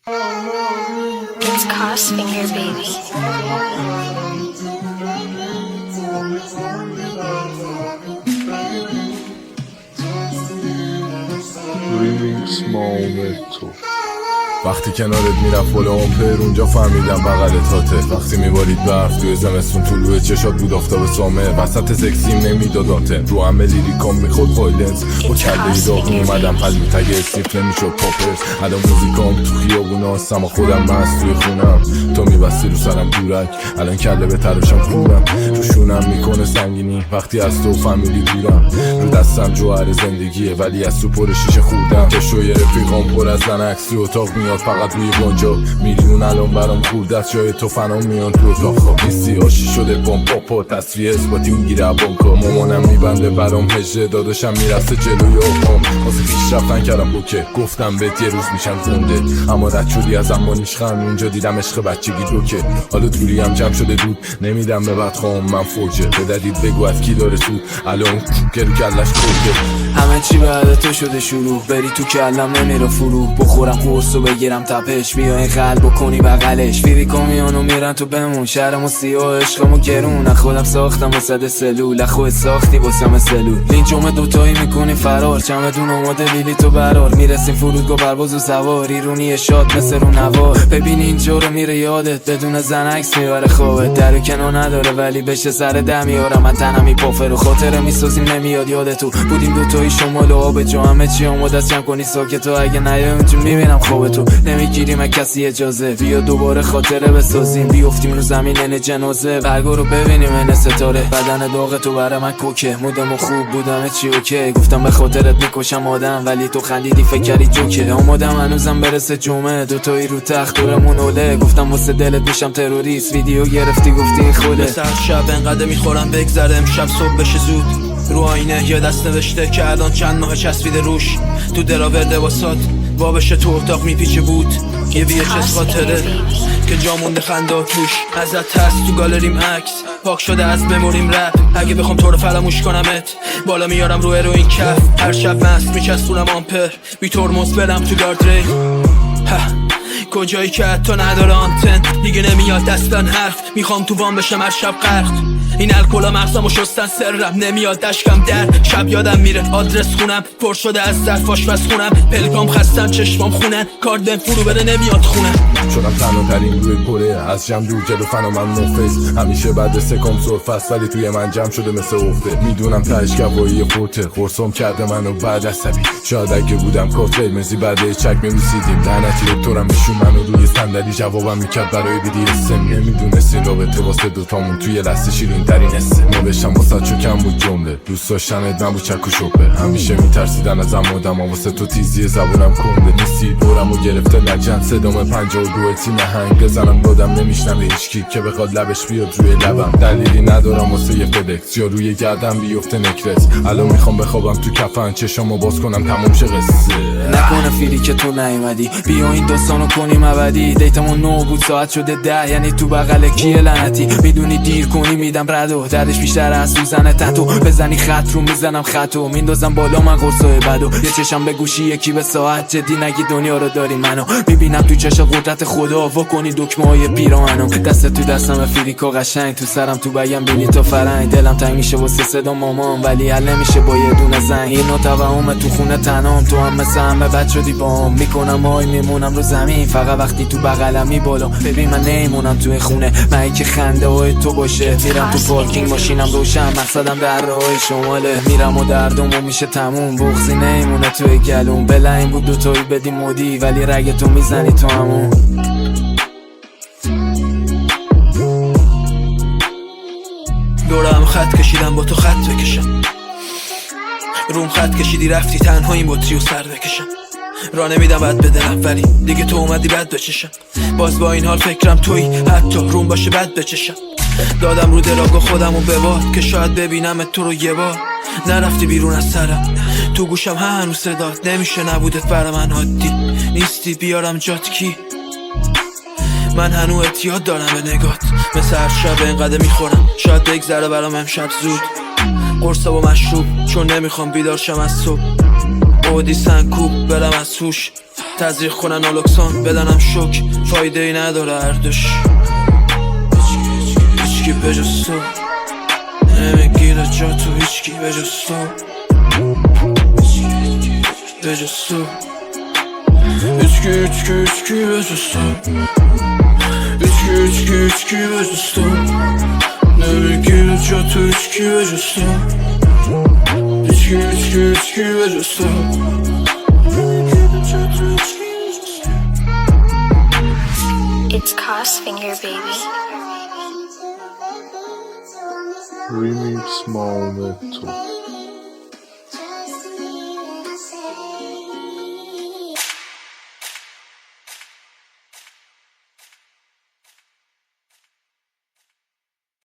It's Crossfinger, baby. Remix Maometto. وقتی کنارت میرفت بالا آمپر اونجا فهمیدم بغل تاته. وقتی میبارید برف توی زمستون طلوع چشات بود آفتاب سامر. وسط سکسیم نمیداد آنتن رو همه لیریکام میخورد وایلنس. با کله داغ اومدم پلو تگ اسنیف نمیشد پاپرز. الان موزیکام تو خیابونا هستم و خودم مست توی خونم. تو میبستی رو سرم دورک الان کله به تراشم خونم. رو شونم میکنه سنگینی وقتی از تو فامیلی دورم. رو دستم جوهر زندگیه ولی از تو پر شیشه خوردم. چشوی رفیقام پر از زن عکس تو اتاق میاد فقط روی گنجا. میلیون الان برام خورده از جای تو فنام میان تو اتاق خواب. نیستی آشی شده بام پاپا تصویه اثباتی میگیره بانکا. مامانم میبنده برام هجره داداشم میرفته جلوی آقام. واسه پیش رفتن کردم بوکه گفتم بهت یه روز میشم گنده. اما رد شدی از امانیش خم اونجا دیدم عشق بچگی دوکه. حالا دوری هم جمع شده دود نمیدم به بدخوام من فوجه. بددید بگو از کی داره سود الان که رو کلش کوکه. همه چی بعد تو شده شروع بری تو کلم نمیره فرو. بخورم قرص و بگیرم تپش بیا این قلب کنی بغلش. فیری کامیانو میرن تو بمون شهرمو سیاه عشقمو گرون. خودم ساختم و صد سلول خود ساختی واسم سلول. لینچوم دوتایی میکنی فرار چمدون اومده لیلی تو برار. میرسیم فرودگاه پرواز و سوار ایرونی شاد مثل رو نوار. ببین اینجا رو میره یادت بدون زن عکس میبره خوابت. در کنار نداره ولی بشه سر ده میارم من تنم میپافه رو خاطره میسازیم نمیاد یادت تو بودیم دوتایی شمال و آب جو. همه چی آماده است جمع کنی ساکت و اگه نیایم تو میبینم خواب تو. نمیگیریم از کسی اجازه بیا دوباره خاطره بسازیم. بیافتیم رو زمین ان جنازه برگو رو ببینیم ان ستاره. بدن داغ تو برای من کوکه مودم خوب بودم چی اوکی. گفتم به خاطرت میکشم آدم ولی تو خندیدی فکر کردی جوکه. آمادم هنوزم برسه جمعه دوتایی رو تخت دورمون اوله. گفتم واسه دلت میشم تروریست ویدیو گرفتی گفتی خوده. سر شب انقدر میخورم بگذره امشب صبح بشه زود. رو آینه یه دست نوشته که الان چند ماه چسبیده روش. تو دراورده واسات وابشه تو اتاق میپیچه بود. یه VHS خاطره که جا مونده خنده توش. ازت هست تو گالریم عکس پاک شده از مموریم رپ. اگه بخوام تو رو فراموش کنمت بالا میارم رو هروئین کف. هر شب مست میچسبونم آمپر بی ترمز برم تو گاردری. کجایی که حتی نداره آنتن دیگه نمیاد دستان حرف. میخوام تو وام بشم هر شب غرق. این الکلا مغزمو شستن سرم نمیاد دشکم در شب یادم میره آدرس خونم پر شده از ظرف آشپز خونم. پلکام خستم چشمام خونن کارد بهم فرو بره نمیاد خونم. شدم تنها ترین روی کره از جمع دور جلو فنا من مفیز. همیشه بعد سکام سرفست ولی توی من جمع شده مثل افته. میدونم تهش گوایی پورته قرصم کرده منو بعد عصبی. شاید اگه بودم کافه قرمزی بعد چک می‌رسیدیم لعنتی دکترم بشون منو روی صندلی جوابم میکرد برای BDSM. نمیدونستی رابطه واسه دوتامون توی لحظه شیرین ترین اسم. نوشتم واسه چو کم بود جمله دوست داشتنت نبود چک و شبه. همیشه میترسیدن ازم آدم واسه تو تیزی زبونم کنده نیستی. دورمو گرفته لجن صدام 52 تی نهنگ بزنم دادم نمیشنم هیچکی که بخواد لبش بیاد روی لبم. دلیلی ندارم واسه یه فدکس یا روی گردم بیفته نکرت. الان میخوام بخوابم تو کفن چشامو باز کنم تموم شه قصه. نکنه فیری که تو نیومدی بیا این داستانو کنیم ابدی. دیتمون 9 بود ساعت شده 10 یعنی تو بغل کیه لعنتی. میدونی دیر کنی میدم ردو دردش بیشتر از سوزن تتو. بزنی خط رو میزنم خطو میندازم بالا من قرصای بدو. یه چشم به گوشی یکی به ساعت جدی نگی دنیا رو داری منو. میبینم تو چشم قدرت خدا وا کنی دکمه های پیراهنو. دست تو دستم فریکا قشنگ تو سرم تو بگم بینی تو فرنگ. دلم تنگ میشه واسه صدا مامان ولی حل نمیشه با یه دونه زنگ. اینو توهم تو خونه تنام تو هم مثل همه بد شدی بام. میکنم آی میمونم رو زمین فقط وقتی تو بغلمی بالا. ببین من نمیمونم توی خونه من که خنده های تو باشه. میرم تو پارکینگ ماشینم روشن مقصدم در راه شماله. میرم و دردمو میشه تموم بغضی نمیمونه توی گلوم. بلعین بود دوتایی بدی مودی ولی رگ تو میزنی تو همون. دورم خط کشیدم با تو خط بکشم. روم خط کشیدی رفتی تنها این بطری و سر بکشم. را نمیدم بد بدلم ولی دیگه تو اومدی بد بچشم. باز با این حال فکرم توی حتی روم باشه بد بچشم. دادم رو دراگا خودم و بباد که شاید ببینم تو رو یه بار. نرفتی بیرون از سرم تو گوشم هنوز صدات نمیشه نبودت برا من عادی. نیستی بیارم جات کی من هنو اعتیاد دارم به نگات. مثل هر شب اینقدر میخورم شاید بگذره برام امشب زود. قرصا با مشروب چون نمیخوام بیدار شم از صبح. عودی سنکوب برم از هوش تزریق کنن آلوکسان بدنم شوک فایده ای نداره اردش هیچکی بجز تو نمیگیره جا تو هیچکی بجز تو بجز تو هیچکی بجز تو هیچکی بجز تو نمیگیره جا تو هیچکی بجز تو هیچکی بجز تو It's Crossfinger, baby. Remix Small Metal.